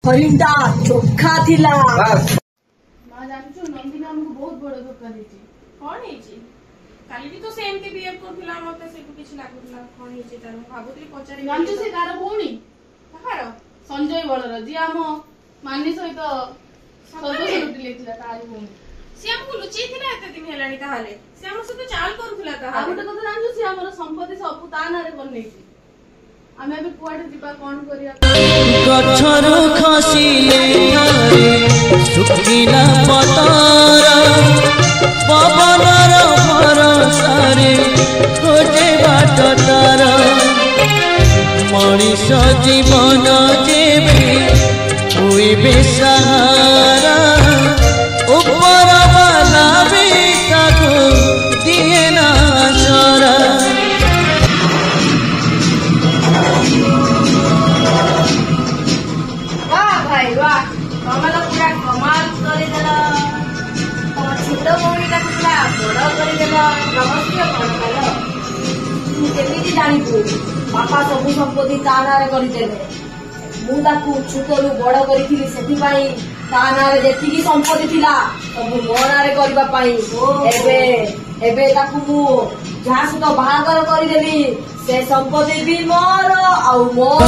हरिंदा चोखा थिला मां जानछु नंदिनी हमको बहुत बड़ धोखा देछि कोन हेछि काली भी तो सेम के बिहेव करथुला मते सेटु किछि लागुतला कोन हेछि तार भाबुतली पचारि जानछु से कार भौणी कहार संजय बळर जी हम मानी सहित सर्वस लुटी लेथिला तारी भौणी से हमको लुचि थिला एते दिन हेलानी ताहाले से हम सहित चाल करूथुला आ ताहाले गोटे कथा जानछु से हमर संपत्ति सब तानारे बनेछि आमे अबे कुआडे दिबा कोन करिया गछरु खसिले सुकिला पतारा पवनर भरसारे खोजे बाट तारा मनीष जीवन जेबे होइबे सहारा ऊपर वाला भी ताको दिए ना सरा भाई वाह कमाल पूरा कमाल करेदेला तम छोट भौणीटा पूरा बड़ करेदेला नमस्ते कल तू केमिति जानिबु बापा सबु संपत्ति ता नारे करिदेले मु ताकू छोटरू बड़ करिथिली सेथिपाई ता नारे जेतिकी संपत्ति थिला सबु मो नारे करबा पाई एबे एबे ताकू मु जहा सहित बाहागर करिदेली से संपत्ति भी मोर आउ मोर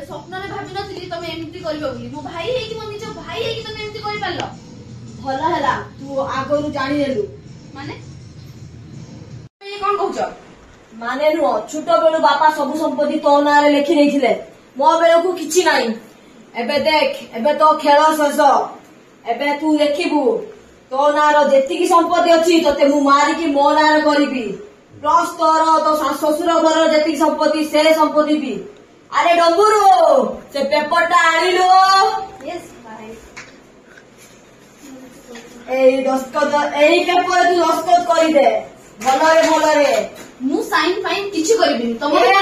स्वप्न भावी नथिली तमे एमिति करियो बोली मो भाई हेकी मो निज भाई हेकी तमे एमिति करि पारलो भला हैला तू आगरु जानि लेलु माने ये कोन कहउछ माने नु छोट बेलु बापा सब संपत्ति तो नारे लेखि नैथिले मो बेलु को किछि नाही एबे देख एबे तो खेल शेष एबे तू देखिबू तो नार जेतिकी संपत्ति अछि तते मु मारी की मो नार करिबी प्लस तोर तो ससुर घर जेतिकी संपत्ति से संपत्ति भी अरे डंबुरु से पेपरटा आनिलो यस भाई एई दस्तखत एई पेपर तू दस्तखत करि दे भलरे भलरे मु साइन फाइन किछि करिबिनी तमे अरे